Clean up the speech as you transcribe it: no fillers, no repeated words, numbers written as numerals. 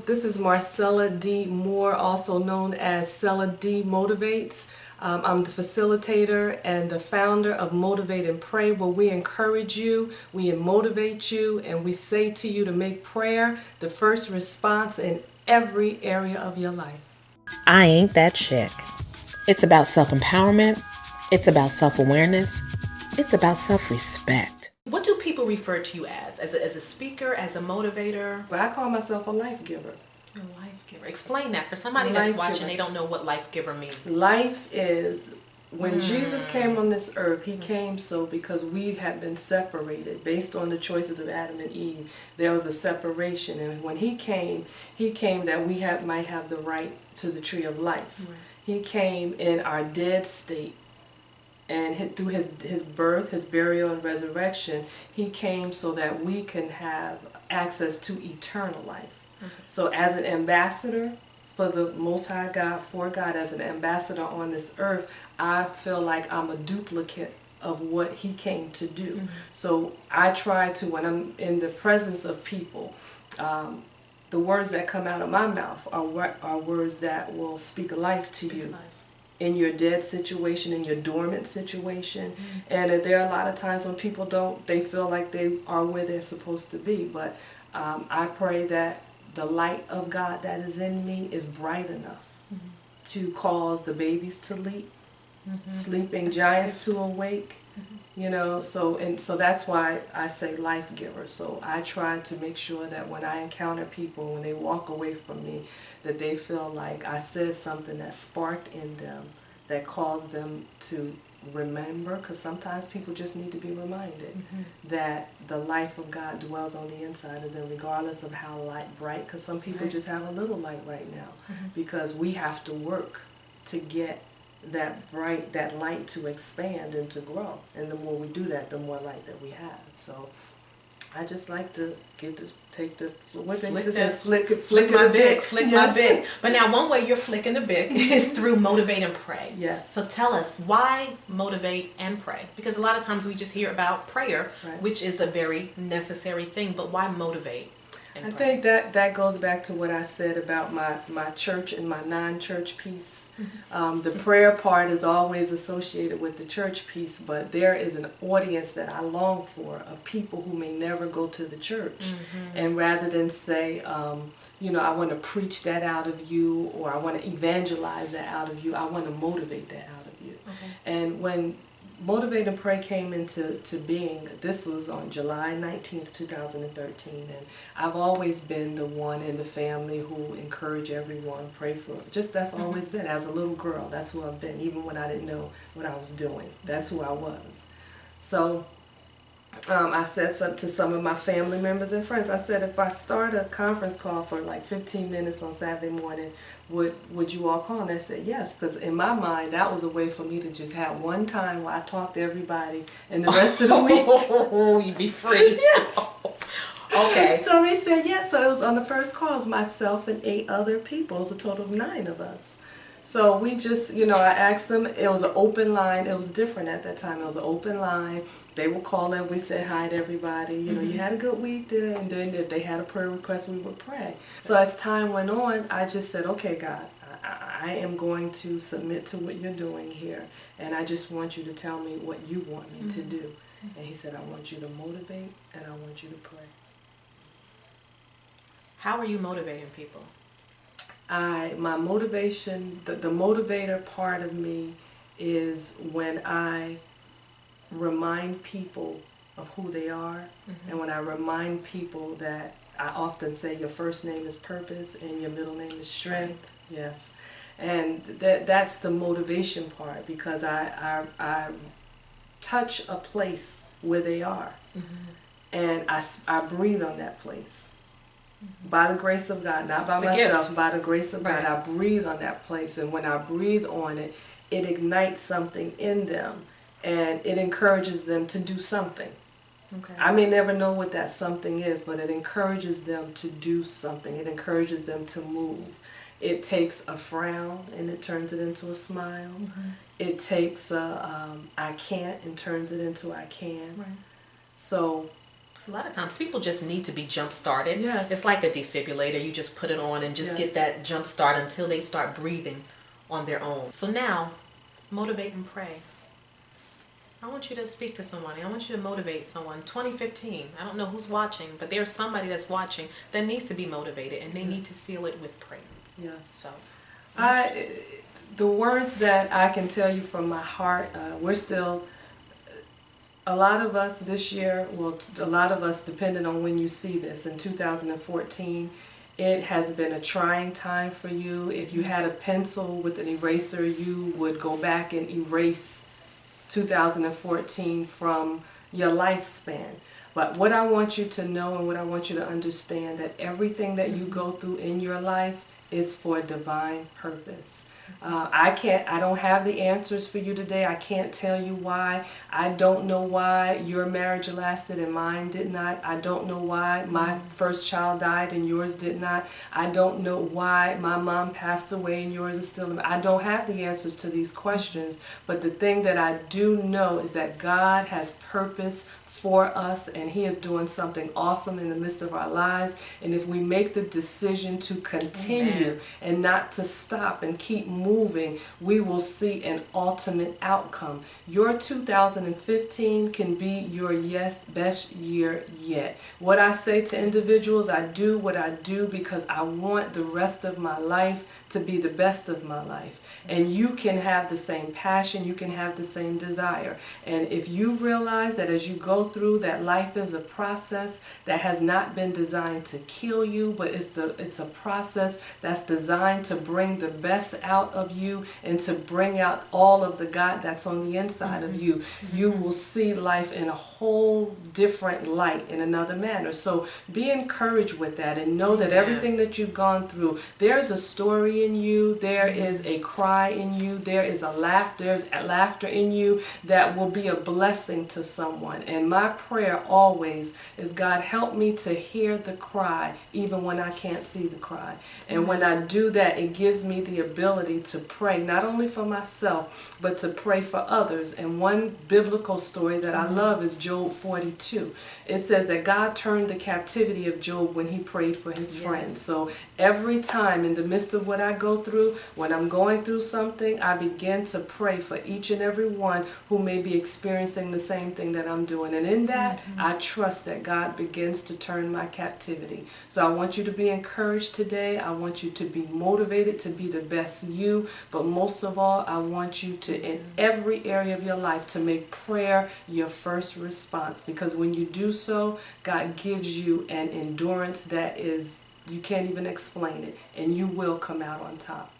This is Marcella D. Moore, also known as Cella D Motivates. I'm the facilitator and the founder of Motivate and Pray, where we encourage you, we motivate you, and we say to you to make prayer the first response in every area of your life. I ain't that chick. It's about self-empowerment. It's about self-awareness. It's about self-respect. What do people refer to you as a speaker, as a motivator? But I call myself a life giver. A life giver. Explain that for somebody that's watching. They don't know what life giver means. Life is, when Jesus came on this earth, he came so because we had been separated based on the choices of Adam and Eve. There was a separation, and when he came that we might have the right to the tree of life. Right. He came in our dead state. And through his birth, his burial, and resurrection, he came so that we can have access to eternal life. Okay. So as an ambassador for the Most High God, for God, as an ambassador on this earth, I feel like I'm a duplicate of what he came to do. Mm-hmm. So I try to, when I'm in the presence of people, the words that come out of my mouth are words that will speak life to you. In your dead situation, in your dormant situation. Mm-hmm. And there are a lot of times when people they feel like they are where they're supposed to be. But I pray that the light of God that is in me is bright enough to cause the babies to leap, sleeping giants to awake. You know, so that's why I say life giver. So I try to make sure that when I encounter people, when they walk away from me, that they feel like I said something that sparked in them, that caused them to remember, because sometimes people just need to be reminded that the life of God dwells on the inside of them, regardless of how bright, because some people just have a little light right now, because we have to work to get that light to expand and to grow, and the more we do that, the more light that we have. So I just like to flick my bic. But now one way you're flicking the bic is through Motivate and Pray. Yes. So tell us, why motivate and pray? Because a lot of times we just hear about prayer, which is a very necessary thing, but why motivate and pray? I think that goes back to what I said about my church and my non-church piece. The prayer part is always associated with the church piece, but there is an audience that I long for, of people who may never go to the church. And rather than say, you know, I want to preach that out of you, or I want to evangelize that out of you, I want to motivate that out of you. And when Motivate and Pray came into being, this was on July 19th, 2013, and I've always been the one in the family who encourage everyone, pray for, that's always been, as a little girl, that's who I've been, even when I didn't know what I was doing, that's who I was. So I said to some of my family members and friends, I said, if I start a conference call for like 15 minutes on Saturday morning, would you all call? And they said yes, because in my mind that was a way for me to just have one time where I talk to everybody, and the rest of the week you'd be free. Yes. Okay. So they said yes. So it was on the first call, it was myself and 8 other people. It was a total of 9 of us. So we just, you know, I asked them, it was an open line. It was different at that time. It was an open line. They would call in, we said hi to everybody. You know, you had a good week today, and then if they had a prayer request, we would pray. So as time went on, I just said, okay, God, I am going to submit to what you're doing here, and I just want you to tell me what you want me to do. And he said, I want you to motivate, and I want you to pray. How are you motivating people? My motivation, the motivator part of me is when I remind people of who they are, and when I remind people that, I often say your first name is purpose and your middle name is strength. Yes. And that's the motivation part, because I touch a place where they are, and I breathe on that place. By the grace of God, not by myself, by the grace of God, I breathe on that place, and when I breathe on it, it ignites something in them, and it encourages them to do something. I may never know what that something is, but it encourages them to do something. It encourages them to move. It takes a frown and it turns it into a smile. It takes a I can't and turns it into I can. So A lot of times people just need to be jump started. Yes. It's like a defibrillator. You just put it on and just get that jump start until they start breathing on their own. So now, motivate and pray. I want you to speak to somebody. I want you to motivate someone. 2015, I don't know who's watching, but there's somebody that's watching that needs to be motivated, and they need to seal it with prayer. Yes. So, the words that I can tell you from my heart, we're still, a lot of us this year, well, a lot of us, depending on when you see this, in 2014, it has been a trying time for you. If you had a pencil with an eraser, you would go back and erase 2014 from your lifespan. But what I want you to know and what I want you to understand, that everything that you go through in your life is for a divine purpose. I don't have the answers for you today. I can't tell you why. I don't know why your marriage lasted and mine did not. I don't know why my first child died and yours did not. I don't know why my mom passed away and yours is still. I don't have the answers to these questions. But the thing that I do know is that God has purpose for us, and He is doing something awesome in the midst of our lives. And if we make the decision to continue and not to stop and keep moving, we will see an ultimate outcome. Your 2015 can be your best year yet. What I say to individuals, I do what I do because I want the rest of my life to be the best of my life. And you can have the same passion, you can have the same desire. And if you realize that as you go through, that life is a process that has not been designed to kill you, but it's a process that's designed to bring the best out of you and to bring out all of the God that's on the inside of you, you will see life in a whole different light, in another manner. So be encouraged with that and know that everything that you've gone through, there's a story in you, there is a cry in you, there's laughter in you that will be a blessing to someone. And my prayer always is, God, help me to hear the cry even when I can't see the cry. And when I do that, it gives me the ability to pray not only for myself but to pray for others. And one biblical story that I love is Job 42. It says that God turned the captivity of Job when he prayed for his friends. So every time in the midst of what I go through, when I'm going through something, I begin to pray for each and every one who may be experiencing the same thing that I'm doing. And in that, I trust that God begins to turn my captivity. So I want you to be encouraged today. I want you to be motivated to be the best you. But most of all, I want you to, in every area of your life, to make prayer your first response. Because when you do so, God gives you an endurance that is, you can't even explain it. And you will come out on top.